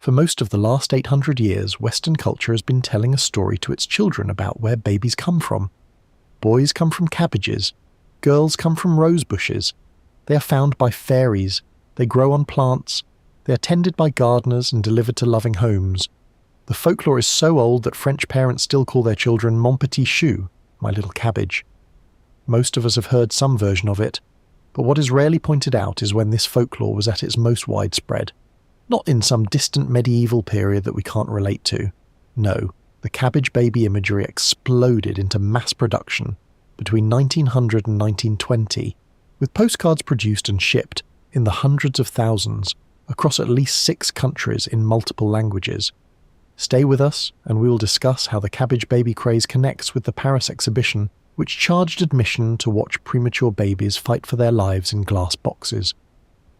For most of the last 800 years, Western culture has been telling a story to its children about where babies come from. Boys come from cabbages. Girls come from rose bushes. They are found by fairies. They grow on plants. They are tended by gardeners and delivered to loving homes. The folklore is so old that French parents still call their children mon petit chou, my little cabbage. Most of us have heard some version of it, but what is rarely pointed out is when this folklore was at its most widespread. Not in some distant medieval period that we can't relate to. No, the cabbage baby imagery exploded into mass production between 1900 and 1920, with postcards produced and shipped in the hundreds of thousands across at least 6 countries in multiple languages. Stay with us and we will discuss how the cabbage baby craze connects with the Paris exhibition, which charged admission to watch premature babies fight for their lives in glass boxes.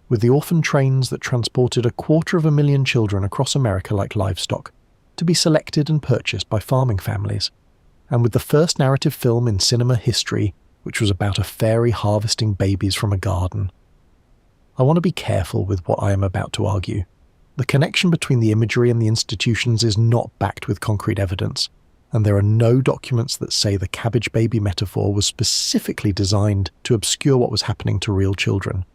With the orphan trains that transported 250,000 children across America like livestock, to be selected and purchased by farming families, and with the first narrative film in cinema history, which was about a fairy harvesting babies from a garden. I want to be careful with what I am about to argue. The connection between the imagery and the institutions is not backed with concrete evidence, and there are no documents that say the cabbage baby metaphor was specifically designed to obscure what was happening to real children.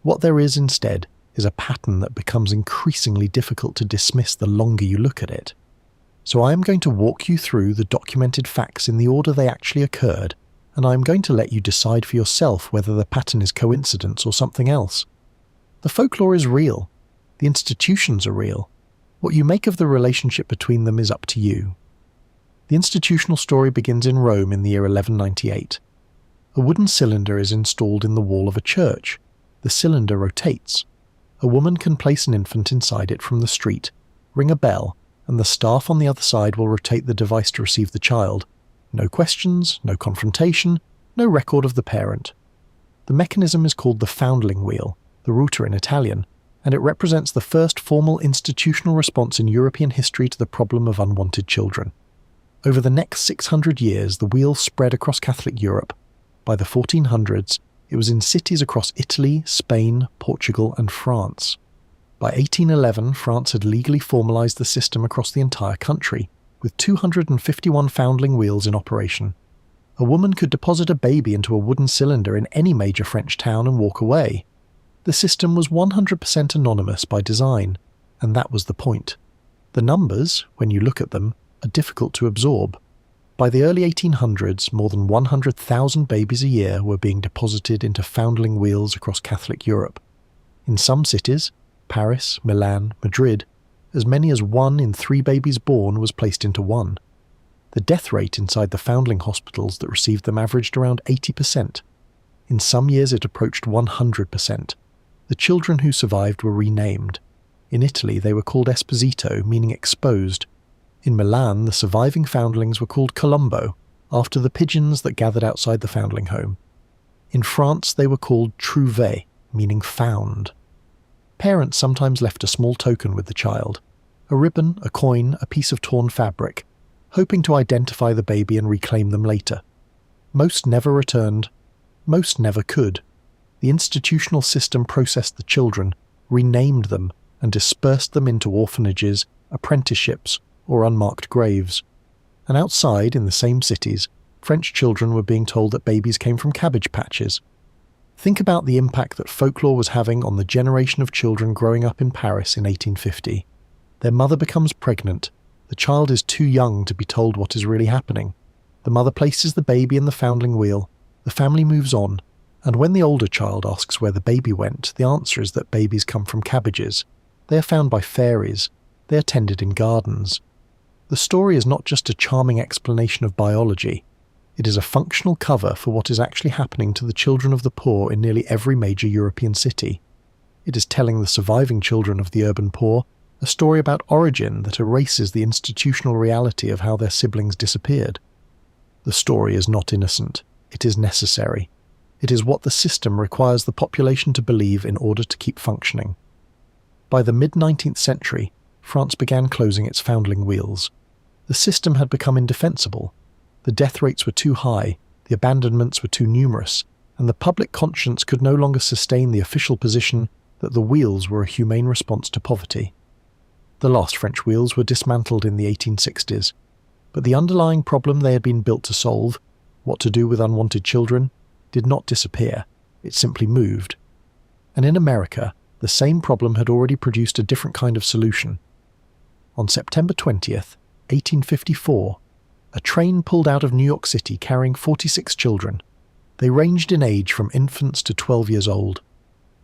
What there is instead is a pattern that becomes increasingly difficult to dismiss the longer you look at it. So I am going to walk you through the documented facts in the order they actually occurred, and I am going to let you decide for yourself whether the pattern is coincidence or something else. The folklore is real. The institutions are real. What you make of the relationship between them is up to you. The institutional story begins in Rome in the year 1198. A wooden cylinder is installed in the wall of a church. The cylinder rotates. A woman can place an infant inside it from the street, ring a bell, and the staff on the other side will rotate the device to receive the child. No questions, no confrontation, no record of the parent. The mechanism is called the foundling wheel, the ruta in Italian, and it represents the first formal institutional response in European history to the problem of unwanted children. Over the next 600 years, the wheel spread across Catholic Europe. By the 1400s, it was in cities across Italy, Spain, Portugal, and France. By 1811, France had legally formalised the system across the entire country, with 251 foundling wheels in operation. A woman could deposit a baby into a wooden cylinder in any major French town and walk away. The system was 100% anonymous by design, and that was the point. The numbers, when you look at them, are difficult to absorb. By the early 1800s, more than 100,000 babies a year were being deposited into foundling wheels across Catholic Europe. In some cities, Paris, Milan, Madrid, as many as 1 in 3 babies born was placed into one. The death rate inside the foundling hospitals that received them averaged around 80%. In some years it approached 100%. The children who survived were renamed. In Italy they were called Esposito, meaning exposed. In Milan, the surviving foundlings were called Colombo, after the pigeons that gathered outside the foundling home. In France, they were called Trouvé, meaning found. Parents sometimes left a small token with the child, a ribbon, a coin, a piece of torn fabric, hoping to identify the baby and reclaim them later. Most never returned. Most never could. The institutional system processed the children, renamed them, and dispersed them into orphanages, apprenticeships, or unmarked graves. And outside, in the same cities, French children were being told that babies came from cabbage patches. Think about the impact that folklore was having on the generation of children growing up in Paris in 1850. Their mother becomes pregnant. The child is too young to be told what is really happening. The mother places the baby in the foundling wheel. The family moves on. And when the older child asks where the baby went, the answer is that babies come from cabbages. They are found by fairies. They are tended in gardens. The story is not just a charming explanation of biology. It is a functional cover for what is actually happening to the children of the poor in nearly every major European city. It is telling the surviving children of the urban poor a story about origin that erases the institutional reality of how their siblings disappeared. The story is not innocent. It is necessary. It is what the system requires the population to believe in order to keep functioning. By the mid-19th century, France began closing its foundling wheels. The system had become indefensible. The death rates were too high, the abandonments were too numerous, and the public conscience could no longer sustain the official position that the wheels were a humane response to poverty. The last French wheels were dismantled in the 1860s, but the underlying problem they had been built to solve, what to do with unwanted children, did not disappear. It simply moved. And in America, the same problem had already produced a different kind of solution. On September 20th, 1854, a train pulled out of New York City carrying 46 children. They ranged in age from infants to 12 years old.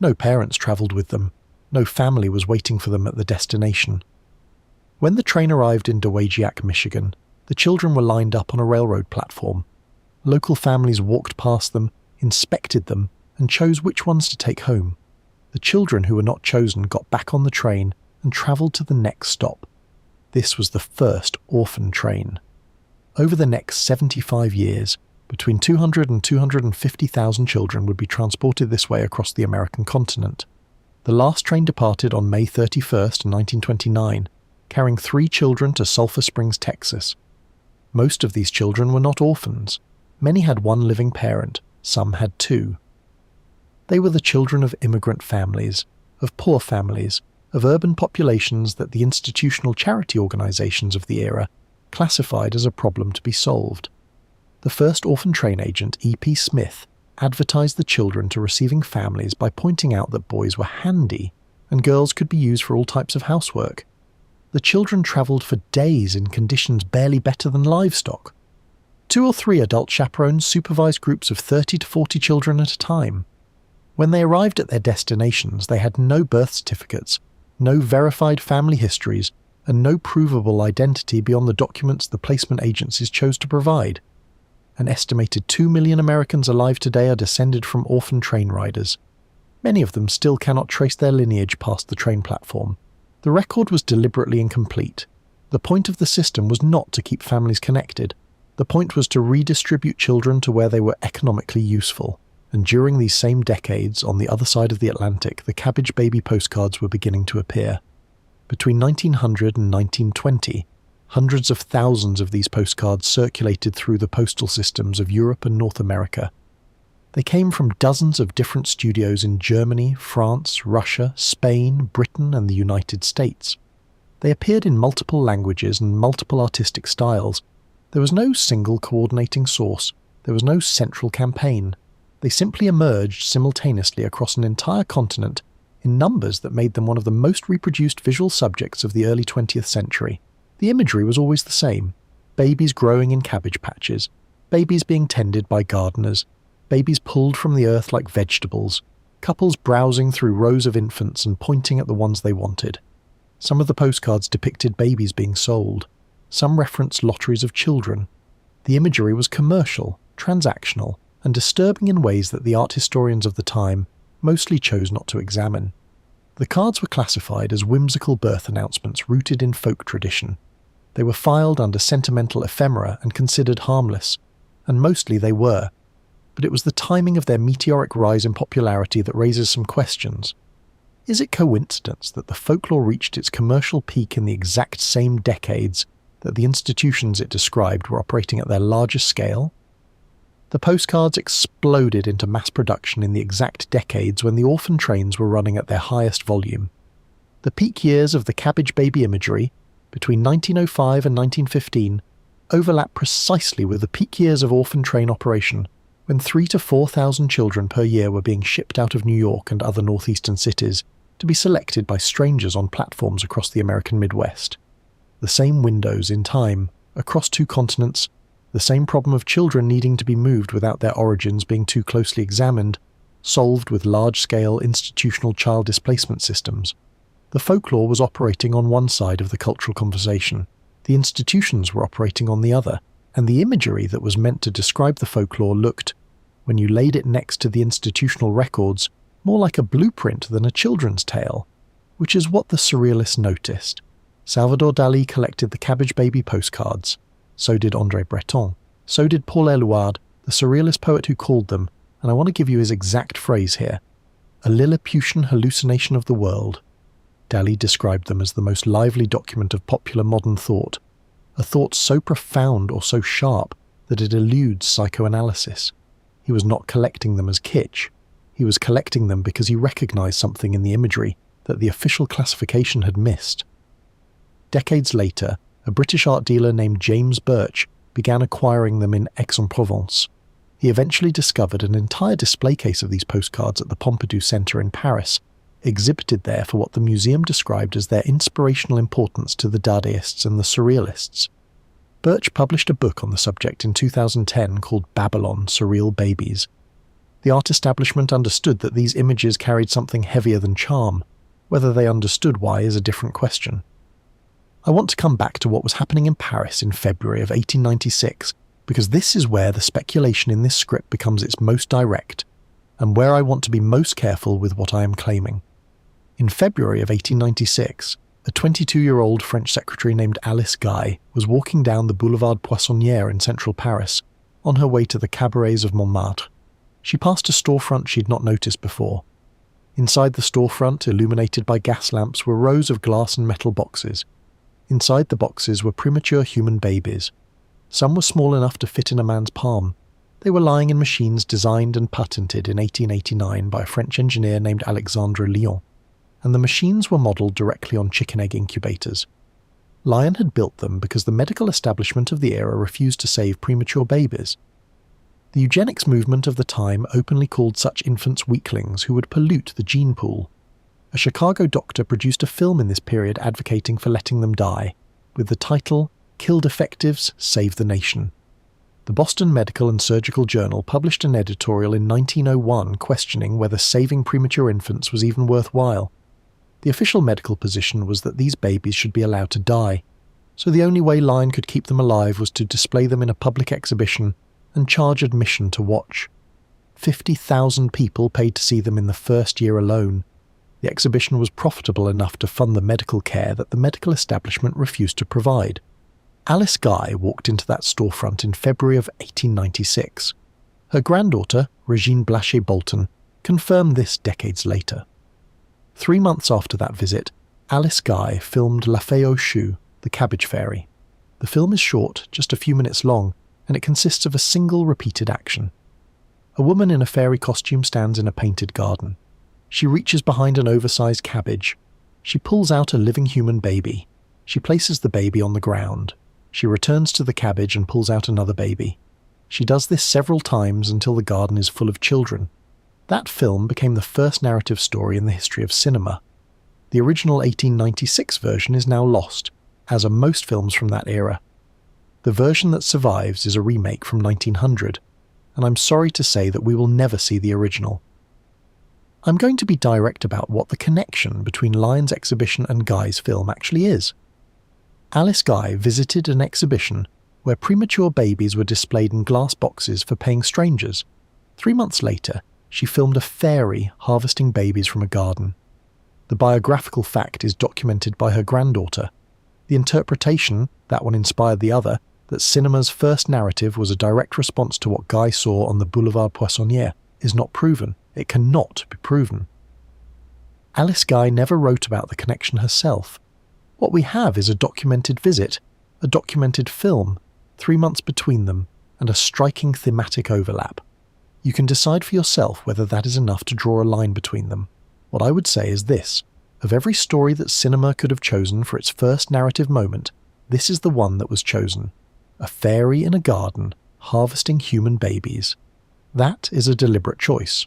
No parents travelled with them. No family was waiting for them at the destination. When the train arrived in Dowagiac, Michigan, the children were lined up on a railroad platform. Local families walked past them, inspected them, and chose which ones to take home. The children who were not chosen got back on the train and travelled to the next stop. This was the first orphan train. Over the next 75 years, between 200 and 250,000 children would be transported this way across the American continent. The last train departed on May 31st, 1929, carrying 3 children to Sulphur Springs, Texas. Most of these children were not orphans. Many had 1 living parent, some had 2. They were the children of immigrant families, of poor families, of urban populations that the institutional charity organizations of the era classified as a problem to be solved. The first orphan train agent, E.P. Smith, advertised the children to receiving families by pointing out that boys were handy and girls could be used for all types of housework. The children travelled for days in conditions barely better than livestock. 2 or 3 adult chaperones supervised groups of 30 to 40 children at a time. When they arrived at their destinations, they had no birth certificates, no verified family histories, and no provable identity beyond the documents the placement agencies chose to provide. An estimated 2 million Americans alive today are descended from orphan train riders. Many of them still cannot trace their lineage past the train platform. The record was deliberately incomplete. The point of the system was not to keep families connected. The point was to redistribute children to where they were economically useful. And during these same decades, on the other side of the Atlantic, the Cabbage baby postcards were beginning to appear. Between 1900 and 1920, hundreds of thousands of these postcards circulated through the postal systems of Europe and North America. They came from dozens of different studios in Germany, France, Russia, Spain, Britain, and the United States. They appeared in multiple languages and multiple artistic styles. There was no single coordinating source. There was no central campaign. They simply emerged simultaneously across an entire continent in numbers that made them one of the most reproduced visual subjects of the early 20th century. The imagery was always the same. Babies growing in cabbage patches, babies being tended by gardeners, babies pulled from the earth like vegetables, couples browsing through rows of infants and pointing at the ones they wanted. Some of the postcards depicted babies being sold. Some referenced lotteries of children. The imagery was commercial, transactional, and disturbing in ways that the art historians of the time mostly chose not to examine. The cards were classified as whimsical birth announcements rooted in folk tradition. They were filed under sentimental ephemera and considered harmless, and mostly they were. But it was the timing of their meteoric rise in popularity that raises some questions. Is it coincidence that the folklore reached its commercial peak in the exact same decades that the institutions it described were operating at their largest scale? The postcards exploded into mass production in the exact decades when the orphan trains were running at their highest volume. The peak years of the Cabbage baby imagery, between 1905 and 1915, overlap precisely with the peak years of orphan train operation, when 3,000 to 4,000 children per year were being shipped out of New York and other northeastern cities to be selected by strangers on platforms across the American Midwest. The same windows in time, across 2 continents, the same problem of children needing to be moved without their origins being too closely examined, solved with large-scale institutional child displacement systems. The folklore was operating on one side of the cultural conversation, the institutions were operating on the other, and the imagery that was meant to describe the folklore looked, when you laid it next to the institutional records, more like a blueprint than a children's tale, which is what the surrealists noticed. Salvador Dalí collected the Cabbage baby postcards. So did André Breton. So did Paul Éluard, the surrealist poet who called them, and I want to give you his exact phrase here, a Lilliputian hallucination of the world. Dalí described them as the most lively document of popular modern thought, a thought so profound or so sharp that it eludes psychoanalysis. He was not collecting them as kitsch. He was collecting them because he recognized something in the imagery that the official classification had missed. Decades later, a British art dealer named James Birch began acquiring them in Aix-en-Provence. He eventually discovered an entire display case of these postcards at the Pompidou Centre in Paris, exhibited there for what the museum described as their inspirational importance to the Dadaists and the Surrealists. Birch published a book on the subject in 2010 called Babylon: Surreal Babies. The art establishment understood that these images carried something heavier than charm. Whether they understood why is a different question. I want to come back to what was happening in Paris in February of 1896, because this is where the speculation in this script becomes its most direct, and where I want to be most careful with what I am claiming. In February of 1896, a 22-year-old French secretary named Alice Guy was walking down the boulevard Poissonnière in central Paris, on her way to the cabarets of Montmartre. She passed a storefront she'd not noticed before. Inside the storefront, illuminated by gas lamps, were rows of glass and metal boxes. Inside the boxes were premature human babies. Some were small enough to fit in a man's palm. They were lying in machines designed and patented in 1889 by a French engineer named Alexandre Lion, and the machines were modelled directly on chicken egg incubators. Lion had built them because the medical establishment of the era refused to save premature babies. The eugenics movement of the time openly called such infants weaklings who would pollute the gene pool. A Chicago doctor produced a film in this period advocating for letting them die, with the title, "Kill Defectives, Save the Nation." The Boston Medical and Surgical Journal published an editorial in 1901 questioning whether saving premature infants was even worthwhile. The official medical position was that these babies should be allowed to die, so the only way Lion could keep them alive was to display them in a public exhibition and charge admission to watch. 50,000 people paid to see them in the first year alone. The exhibition was profitable enough to fund the medical care that the medical establishment refused to provide. Alice Guy walked into that storefront in February of 1896. Her granddaughter, Regine Blaché Bolton, confirmed this decades later. 3 months after that visit, Alice Guy filmed La Fée aux Choux, the Cabbage Fairy. The film is short, just a few minutes long, and it consists of a single repeated action. A woman in a fairy costume stands in a painted garden. She reaches behind an oversized cabbage. She pulls out a living human baby. She places the baby on the ground. She returns to the cabbage and pulls out another baby. She does this several times until the garden is full of children. That film became the first narrative story in the history of cinema. The original 1896 version is now lost, as are most films from that era. The version that survives is a remake from 1900, and I'm sorry to say that we will never see the original. I'm going to be direct about what the connection between Lion's exhibition and Guy's film actually is. Alice Guy visited an exhibition where premature babies were displayed in glass boxes for paying strangers. 3 months later, she filmed a fairy harvesting babies from a garden. The biographical fact is documented by her granddaughter. The interpretation, that one inspired the other, that cinema's first narrative was a direct response to what Guy saw on the Boulevard Poissonnière, is not proven. It cannot be proven. Alice Guy never wrote about the connection herself. What we have is a documented visit, a documented film, 3 months between them, and a striking thematic overlap. You can decide for yourself whether that is enough to draw a line between them. What I would say is this: of every story that cinema could have chosen for its first narrative moment, this is the one that was chosen. A fairy in a garden, harvesting human babies. That is a deliberate choice.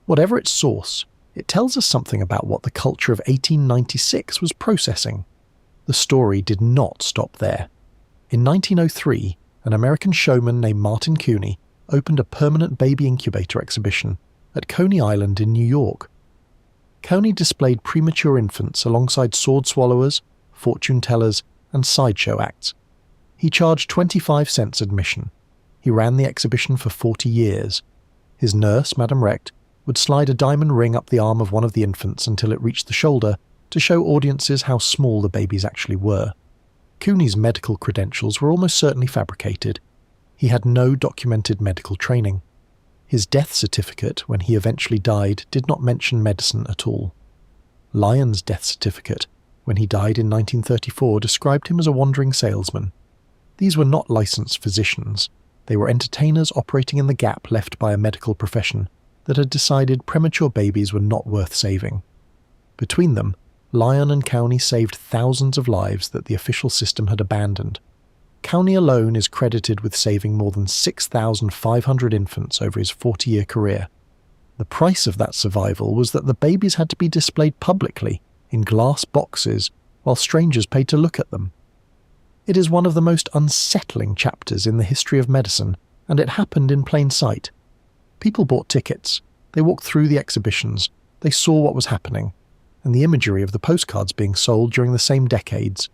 Whatever its source, it tells us something about what the culture of 1896 was processing. The story did not stop there. In 1903, an American showman named Martin Cooney opened a permanent baby incubator exhibition at Coney Island in New York. Coney displayed premature infants alongside sword swallowers, fortune tellers, and sideshow acts. He charged 25 cents admission. He ran the exhibition for 40 years. His nurse, Madame Recht, would slide a diamond ring up the arm of one of the infants until it reached the shoulder to show audiences how small the babies actually were. Cooney's medical credentials were almost certainly fabricated. He had no documented medical training. His death certificate, when he eventually died, did not mention medicine at all. Lion's death certificate, when he died in 1934, described him as a wandering salesman. These were not licensed physicians. They were entertainers operating in the gap left by a medical profession that had decided premature babies were not worth saving. Between them, Lion and County saved thousands of lives that the official system had abandoned. County alone is credited with saving more than 6,500 infants over his 40-year career. The price of that survival was that the babies had to be displayed publicly in glass boxes while strangers paid to look at them. It is one of the most unsettling chapters in the history of medicine, and it happened in plain sight. People bought tickets, they walked through the exhibitions, they saw what was happening, and the imagery of the postcards being sold during the same decades.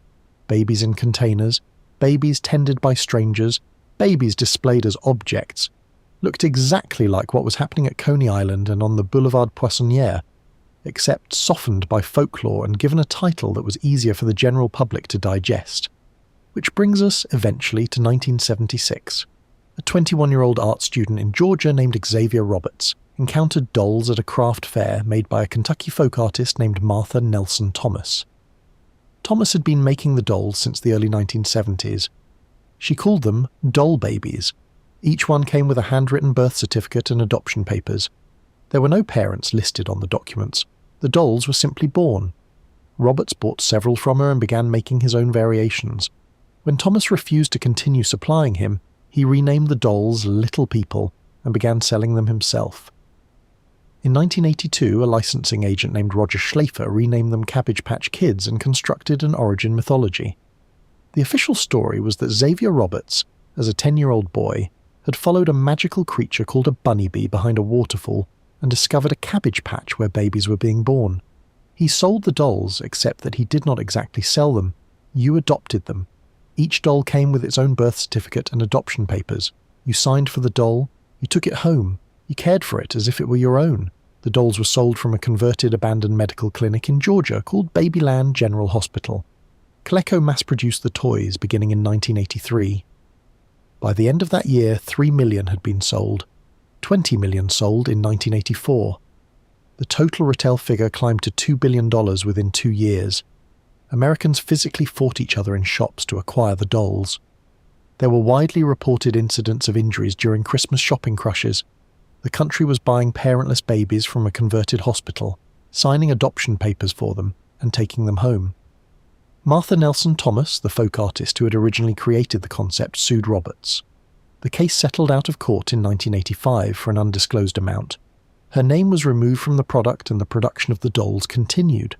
Babies in containers, babies tended by strangers, babies displayed as objects, looked exactly like what was happening at Coney Island and on the Boulevard Poissonnière, except softened by folklore and given a title that was easier for the general public to digest. Which brings us, eventually, to 1976. A 21-year-old art student in Georgia named Xavier Roberts encountered dolls at a craft fair made by a Kentucky folk artist named Martha Nelson Thomas. Thomas had been making the dolls since the early 1970s. She called them doll babies. Each one came with a handwritten birth certificate and adoption papers. There were no parents listed on the documents. The dolls were simply born. Roberts bought several from her and began making his own variations. When Thomas refused to continue supplying him, he renamed the dolls Little People and began selling them himself. In 1982, a licensing agent named Roger Schlafer renamed them Cabbagepatchkids and constructed an origin mythology. The official story was that Xavier Roberts, as a 10-year-old boy, had followed a magical creature called a bunny bee behind a waterfall and discovered a cabbage patch where babies were being born. He sold the dolls, except that he did not exactly sell them. You adopted them. Each doll came with its own birth certificate and adoption papers. You signed for the doll, you took it home, you cared for it as if it were your own. The dolls were sold from a converted abandoned medical clinic in Georgia called Babyland General Hospital. Coleco mass-produced the toys beginning in 1983. By the end of that year, 3 million had been sold. 20 million sold in 1984. The total retail figure climbed to $2 billion within 2 years. Americans physically fought each other in shops to acquire the dolls. There were widely reported incidents of injuries during Christmas shopping crushes. The country was buying parentless babies from a converted hospital, signing adoption papers for them, and taking them home. Martha Nelson Thomas, the folk artist who had originally created the concept, sued Roberts. The case settled out of court in 1985 for an undisclosed amount. Her name was removed from the product and the production of the dolls continued.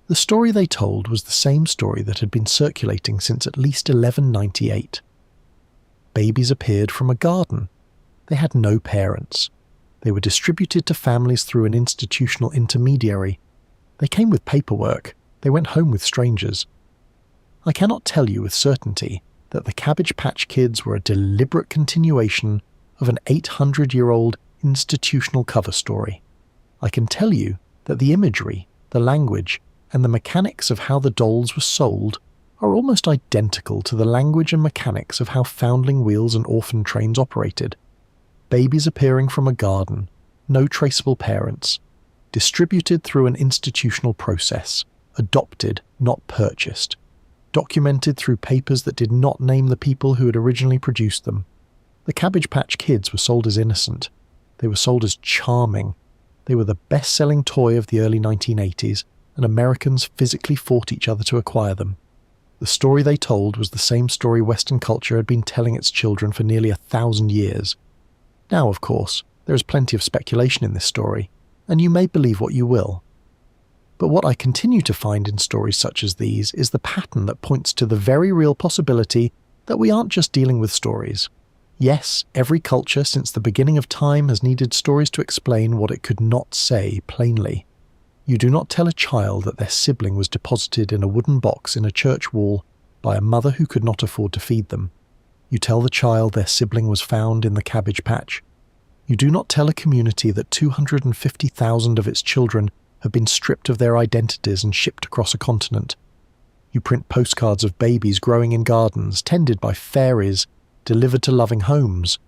The story they told was the same story that had been circulating since at least 1198. Babies appeared from a garden. They had no parents. They were distributed to families through an institutional intermediary. They came with paperwork. They went home with strangers. I cannot tell you with certainty that the Cabbage Patch Kids were a deliberate continuation of an 800-year-old institutional cover story. I can tell you that the imagery, the language, and the mechanics of how the dolls were sold are almost identical to the language and mechanics of how foundling wheels and orphan trains operated. Babies appearing from a garden, no traceable parents, distributed through an institutional process, adopted, not purchased, documented through papers that did not name the people who had originally produced them. The Cabbage Patch Kids were sold as innocent. They were sold as charming. They were the best-selling toy of the early 1980s, and Americans physically fought each other to acquire them. The story they told was the same story Western culture had been telling its children for nearly 1,000 years. Now, of course, there is plenty of speculation in this story, and you may believe what you will. But what I continue to find in stories such as these is the pattern that points to the very real possibility that we aren't just dealing with stories. Yes, every culture since the beginning of time has needed stories to explain what it could not say plainly. You do not tell a child that their sibling was deposited in a wooden box in a church wall by a mother who could not afford to feed them. You tell the child their sibling was found in the cabbage patch. You do not tell a community that 250,000 of its children have been stripped of their identities and shipped across a continent. You print postcards of babies growing in gardens, tended by fairies, delivered to loving homes.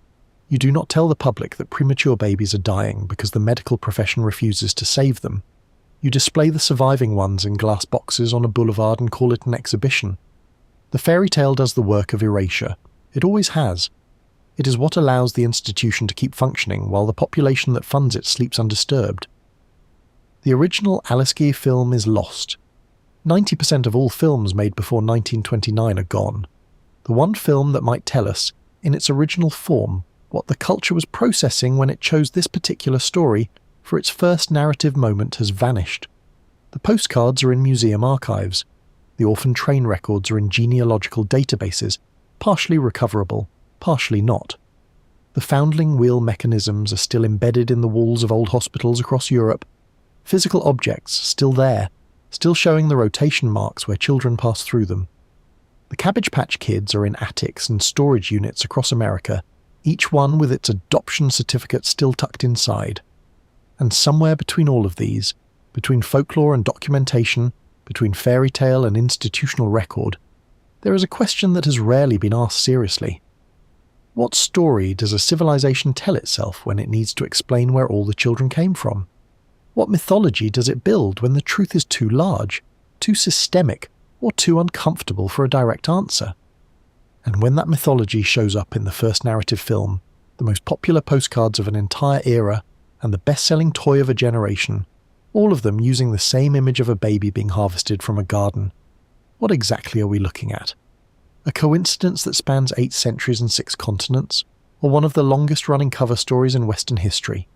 You do not tell the public that premature babies are dying because the medical profession refuses to save them. You display the surviving ones in glass boxes on a boulevard and call it an exhibition. The fairy tale does the work of erasure. It always has. It is what allows the institution to keep functioning while the population that funds it sleeps undisturbed. The original Alice Guy film is lost. 90% of all films made before 1929 are gone. The one film that might tell us, in its original form, what the culture was processing when it chose this particular story for its first narrative moment has vanished. The postcards are in museum archives. The orphan train records are in genealogical databases, partially recoverable, partially not. The foundling wheel mechanisms are still embedded in the walls of old hospitals across Europe. Physical objects still there, still showing the rotation marks where children pass through them. The Cabbagepatchkids are in attics and storage units across America, each one with its adoption certificate still tucked inside. And somewhere between all of these, between folklore and documentation, between fairy tale and institutional record, there is a question that has rarely been asked seriously. What story does a civilization tell itself when it needs to explain where all the children came from? What mythology does it build when the truth is too large, too systemic, or too uncomfortable for a direct answer? And when that mythology shows up in the first narrative film, the most popular postcards of an entire era, and the best-selling toy of a generation, all of them using the same image of a baby being harvested from a garden, what exactly are we looking at? A coincidence that spans 8 centuries and 6 continents, or one of the longest-running cover stories in Western history?